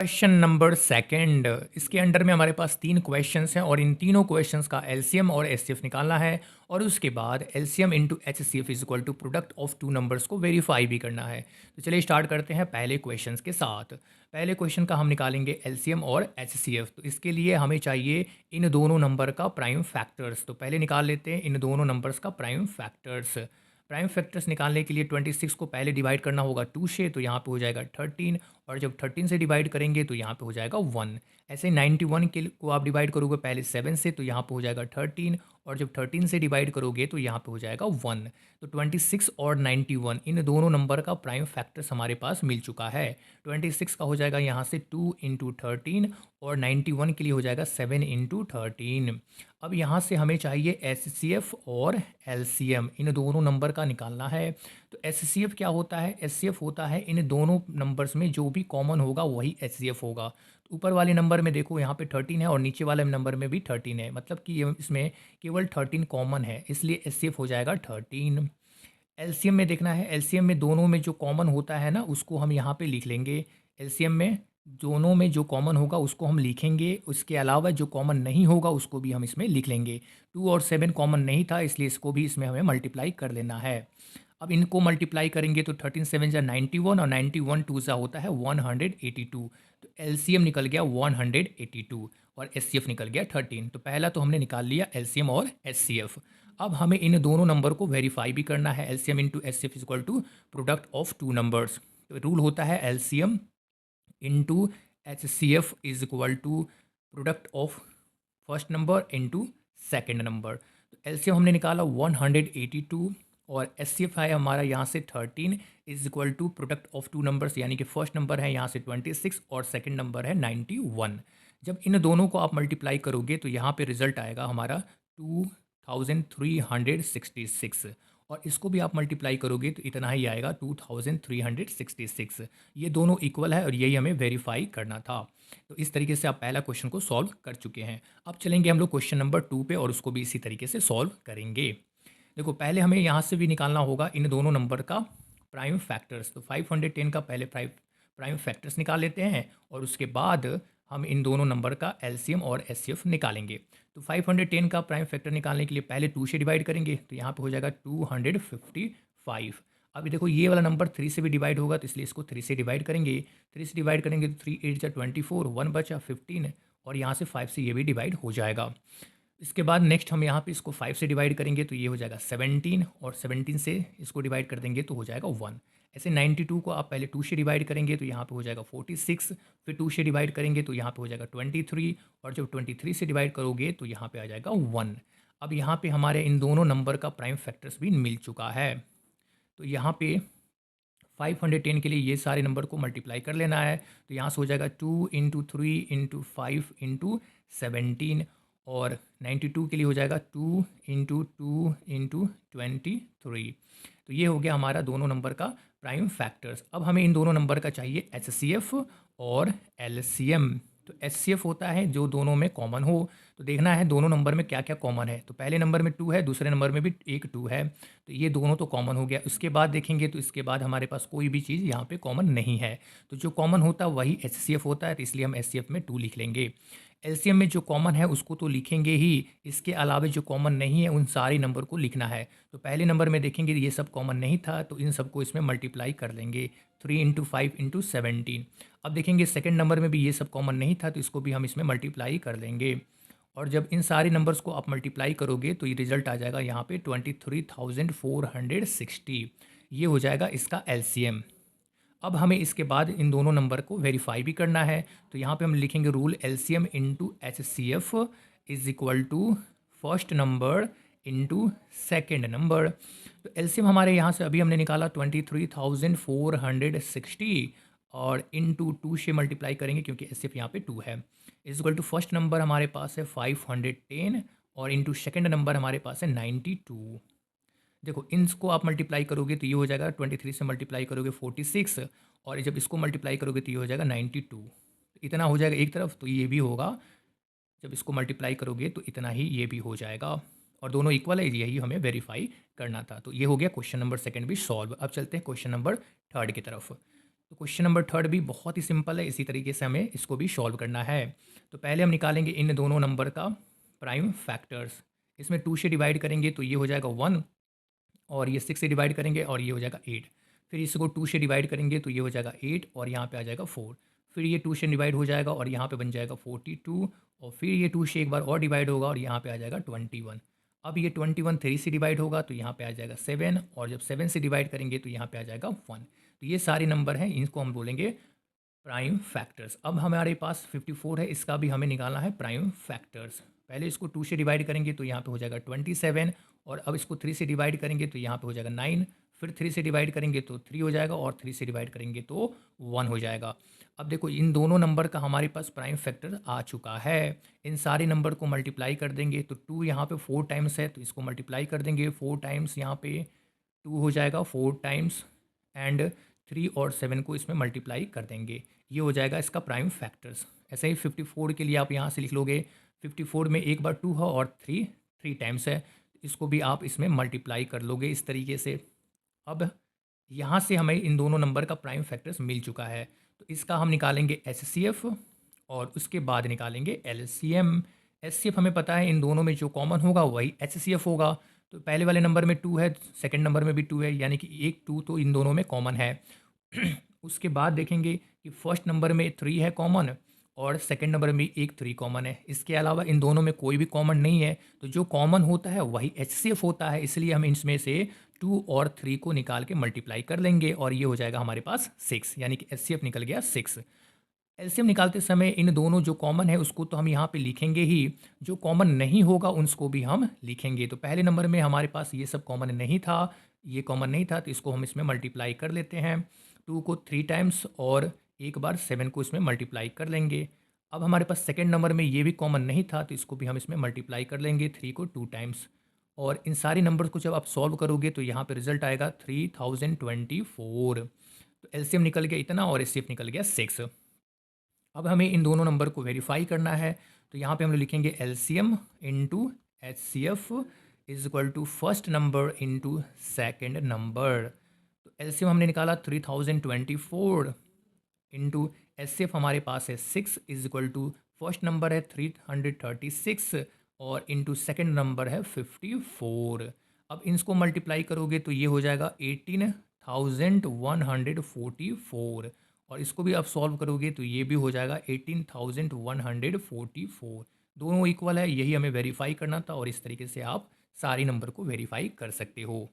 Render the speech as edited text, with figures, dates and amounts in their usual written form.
Question number second. इसके under में हमारे पास 3 क्वेश्चंस हैं और इन तीनों क्वेश्चंस का एलसीएम और एचसीएफ निकालना है और उसके बाद LCM into HCF is equal to product of two numbers को वेरीफाई भी करना है। तो चलिए स्टार्ट करते हैं पहले क्वेश्चंस के साथ। पहले क्वेश्चन का हम निकालेंगे एलसीएम और एचसीएफ। तो इसके लिए हमें चाहिए इन दोनों नंबर का प्राइम फैक्टर्स। तो पहले निकाल लेते हैं इन दोनों नंबर्स का प्राइम फैक्टर्स। प्राइम फैक्टर्स निकालने के लिए 26 को पहले डिवाइड करना होगा 2 से, तो यहाँ पे हो जाएगा 13, और जब 13 से डिवाइड करेंगे तो यहाँ पे हो जाएगा 1। ऐसे 91 को आप डिवाइड करोगे पहले 7 से, तो यहाँ पे हो जाएगा 13, और जब 13 से डिवाइड करोगे तो यहाँ पे हो जाएगा 1। तो 26 और 91 इन दोनों नंबर का प्राइम फैक्टर्स हमारे पास मिल चुका है। 26 का हो जाएगा यहाँ से 2 इंटू 13, और 91 के लिए हो जाएगा 7 इंटू 13। अब यहाँ से हमें चाहिए एचसीएफ और एलसीएम, इन दोनों नंबर का निकालना है। तो एचसीएफ क्या होता है? एचसीएफ होता है इन दोनों नंबर्स में जो भी कॉमन होगा वही एचसीएफ होगा। तो ऊपर वाले नंबर में देखो यहाँ पे 13 है और नीचे वाले नंबर में भी 13 है, मतलब कि इसमें केवल 13 कॉमन है, इसलिए एचसीएफ हो जाएगा 13। एलसीएम में देखना है, एलसीएम में दोनों में जो कॉमन होता है ना उसको हम यहाँ पे लिख लेंगे। एलसीएम में दोनों में जो कॉमन होगा उसको हम लिखेंगे, उसके अलावा जो कॉमन नहीं होगा उसको भी हम इसमें लिख लेंगे। 2 और 7 कॉमन नहीं था, इसलिए इसको भी इसमें हमें मल्टीप्लाई कर लेना है। अब इनको मल्टीप्लाई करेंगे तो 13 7 जा 91, और 91 2 सा होता है 182। तो एलसीएम निकल गया 182 और एचसीएफ निकल गया 13। तो पहला तो हमने निकाल लिया एलसीएम और एचसीएफ। अब हमें इन दोनों नंबर को वेरीफाई भी करना है। LCM into HCF is equal to product of two numbers. तो रूल होता है LCM into HCF is equal to product of first number into second number. तो एलसीएम हमने निकाला 182, और एचसीएफ है हमारा यहाँ से 13 is equal to product of two numbers, यानी कि फर्स्ट नंबर है यहाँ से 26 और सेकंड नंबर है 91। जब इन दोनों को आप मल्टीप्लाई करोगे तो यहाँ पे रिजल्ट आएगा हमारा 2366, और इसको भी आप मल्टीप्लाई करोगे तो इतना ही आएगा 2366। ये दोनों इक्वल है और यही हमें वेरीफाई करना था। तो इस तरीके से आप पहला क्वेश्चन को सॉल्व कर चुके हैं। अब चलेंगे हम लोग क्वेश्चन नंबर 2 पे और उसको भी इसी तरीके से सॉल्व करेंगे। देखो पहले हमें यहाँ से भी निकालना होगा इन दोनों नंबर का प्राइम फैक्टर्स। तो 510 का पहले प्राइम फैक्टर्स निकाल लेते हैं और उसके बाद हम इन दोनों नंबर का एलसीएम और एचसीएफ निकालेंगे। तो 510 का प्राइम फैक्टर निकालने के लिए पहले 2 से डिवाइड करेंगे, तो यहाँ पे हो जाएगा 255। अभी देखो ये वाला नंबर 3 से भी डिवाइड होगा, तो इसलिए इसको 3 से डिवाइड करेंगे। 3 से डिवाइड करेंगे तो 3 8 जा 24, 1 बचा 15, और यहाँ से 5 से ये भी डिवाइड हो जाएगा। इसके बाद नेक्स्ट हम यहाँ पे इसको 5 से डिवाइड करेंगे तो ये हो जाएगा 17, और 17 से इसको डिवाइड कर देंगे तो हो जाएगा 1। ऐसे 92 को आप पहले 2 से डिवाइड करेंगे तो यहाँ पे हो जाएगा 46, फिर 2 से डिवाइड करेंगे तो यहाँ पे हो जाएगा 23, और जब 23 से डिवाइड करोगे तो यहाँ पे आ जाएगा 1। अब यहाँ पे हमारे इन दोनों नंबर का प्राइम फैक्टर्स भी मिल चुका है। तो यहाँ पे 510 के लिए ये सारे नंबर को मल्टीप्लाई कर लेना है। तो यहाँ से हो जाएगा 2 इंटू 3 इंटू 5 इंटू 17, और 92 के लिए हो जाएगा 2 इंटू 2 इंटू 23। तो ये हो गया हमारा दोनों नंबर का प्राइम फैक्टर्स। अब हमें इन दोनों नंबर का चाहिए एचसीएफ और एलसीएम। तो एचसीएफ होता है जो दोनों में कॉमन हो। तो देखना है दोनों नंबर में क्या क्या कॉमन है। तो पहले नंबर में 2 है, दूसरे नंबर में भी एक 2 है, तो ये दोनों तो कॉमन हो गया। उसके बाद देखेंगे तो इसके बाद हमारे पास कोई भी चीज़ यहाँ पे कॉमन नहीं है। तो जो कॉमन होता है वही एचसीएफ होता है, तो इसलिए हम एचसीएफ में 2 लिख लेंगे। एलसीएम में जो कॉमन है उसको तो लिखेंगे ही, इसके अलावा जो कॉमन नहीं है उन सारे नंबर को लिखना है। तो पहले नंबर में देखेंगे ये सब कॉमन नहीं था, तो इन सबको इसमें मल्टीप्लाई कर लेंगे 3 इंटू 5 इंटू 17। अब देखेंगे सेकंड नंबर में भी ये सब कॉमन नहीं था, तो इसको भी हम इसमें मल्टीप्लाई कर लेंगे। और जब इन सारे नंबर्स को आप मल्टीप्लाई करोगे तो ये रिजल्ट आ जाएगा यहाँ पे 23,460। ये हो जाएगा इसका एलसीएम। अब हमें इसके बाद इन दोनों नंबर को वेरीफाई भी करना है। तो यहाँ पे हम लिखेंगे rule LCM into HCF is equal to first number into second number. तो एलसीएम हमारे यहाँ से अभी हमने निकाला 23,460, और इंटू 2 से मल्टीप्लाई करेंगे क्योंकि एचसीएफ यहाँ पे 2 है। Is equal to first number हमारे पास है 510, और इंटू सेकेंड नंबर हमारे पास है 92। देखो इनको आप मल्टीप्लाई करोगे तो ये हो जाएगा 23 से मल्टीप्लाई करोगे 46, और जब इसको मल्टीप्लाई करोगे तो ये हो जाएगा 92। इतना हो जाएगा एक तरफ, तो ये भी होगा। जब इसको मल्टीप्लाई करोगे तो इतना ही ये भी हो जाएगा, और दोनों इक्वल है, यही हमें वेरीफाई करना था। तो ये हो गया क्वेश्चन नंबर सेकंड भी सॉल्व। अब चलते हैं क्वेश्चन नंबर थर्ड की तरफ। तो क्वेश्चन नंबर थर्ड भी बहुत ही सिंपल है, इसी तरीके से हमें इसको भी सॉल्व करना है। तो पहले हम निकालेंगे इन दोनों नंबर का प्राइम फैक्टर्स। इसमें 2 से डिवाइड करेंगे तो ये हो जाएगा 1, और ये 6 से डिवाइड करेंगे और ये हो जाएगा 8। फिर इसको 2 से डिवाइड करेंगे तो ये हो जाएगा 8 और यहाँ पे आ जाएगा 4। फिर ये 2 से डिवाइड हो जाएगा और यहाँ पे बन जाएगा 42, और फिर ये 2 से एक बार और डिवाइड होगा और यहाँ पे आ जाएगा 21। अब ये 21 3 से डिवाइड होगा तो यहाँ पे आ जाएगा 7, और जब 7 से डिवाइड करेंगे तो यहाँ पे आ जाएगा 1। तो ये सारे नंबर हैं, इनको हम बोलेंगे प्राइम फैक्टर्स। अब हमारे पास 54 है, इसका भी हमें निकालना है प्राइम फैक्टर्स। पहले इसको 2 से डिवाइड करेंगे तो यहाँ पे हो जाएगा 27, और अब इसको 3 से डिवाइड करेंगे तो यहाँ पे हो जाएगा 9। फिर 3 से डिवाइड करेंगे तो 3 हो जाएगा, और 3 से डिवाइड करेंगे तो 1 हो जाएगा। अब देखो इन दोनों नंबर का हमारे पास प्राइम फैक्टर आ चुका है। इन सारे नंबर को मल्टीप्लाई कर देंगे तो 2 यहाँ पे 4 टाइम्स है तो इसको मल्टीप्लाई कर देंगे, 4 टाइम्स यहाँ पे 2 हो जाएगा 4 टाइम्स, एंड 3 और 7 को इसमें मल्टीप्लाई कर देंगे। ये हो जाएगा इसका प्राइम फैक्टर्स। ऐसे ही 54 के लिए आप यहाँ से लिख लोगे, 54 में एक बार 2 है और 3 टाइम्स है, इसको भी आप इसमें मल्टीप्लाई कर लोगे इस तरीके से। अब यहाँ से हमें इन दोनों नंबर का प्राइम फैक्टर्स मिल चुका है, तो इसका हम निकालेंगे एचसीएफ और उसके बाद निकालेंगे एलसीएम। एचसीएफ हमें पता है इन दोनों में जो कॉमन होगा वही एचसीएफ होगा। तो पहले वाले नंबर में 2 है, सेकंड नंबर में भी 2 है, यानी कि एक 2 तो इन दोनों में कॉमन है। उसके बाद देखेंगे कि फर्स्ट नंबर में 3 है कॉमन, और सेकंड नंबर में एक 3 कॉमन है। इसके अलावा इन दोनों में कोई भी कॉमन नहीं है, तो जो कॉमन होता है वही एचसीएफ होता है। इसलिए हम इसमें से 2 और 3 को निकाल के मल्टीप्लाई कर लेंगे और ये हो जाएगा हमारे पास 6, यानी कि एचसीएफ निकल गया 6। एलसीएम निकालते समय इन दोनों जो कॉमन है उसको तो हम यहाँ पे लिखेंगे ही, जो कॉमन नहीं होगा उसको भी हम लिखेंगे। तो पहले नंबर में हमारे पास ये सब कॉमन नहीं था, ये कॉमन नहीं था, तो इसको हम इसमें मल्टीप्लाई कर लेते हैं। 2 को 3 टाइम्स और एक बार 7 को इसमें मल्टीप्लाई कर लेंगे। अब हमारे पास सेकेंड नंबर में ये भी कॉमन नहीं था, तो इसको भी हम इसमें मल्टीप्लाई कर लेंगे 3 को 2 टाइम्स। और इन सारे नंबर्स को जब आप सॉल्व करोगे तो यहाँ पे रिजल्ट आएगा 3024। तो एलसीएम निकल गया इतना और एचसीएफ निकल गया 6। अब हमें इन दोनों नंबर को वेरीफाई करना है, तो यहाँ पे हम लोग लिखेंगे LCM into H C F is equal to first number into second number. तो एलसीएम हमने निकाला 3024 इंटू एच सी एफ हमारे पास है 6 is equal to first number है 336 और इंटू सेकेंड नंबर है 54। अब इनको मल्टीप्लाई करोगे तो ये हो जाएगा 18,144, और इसको भी आप सॉल्व करोगे तो ये भी हो जाएगा 18,144। दोनों इक्वल है, यही हमें वेरीफाई करना था, और इस तरीके से आप सारे नंबर को वेरीफाई कर सकते हो।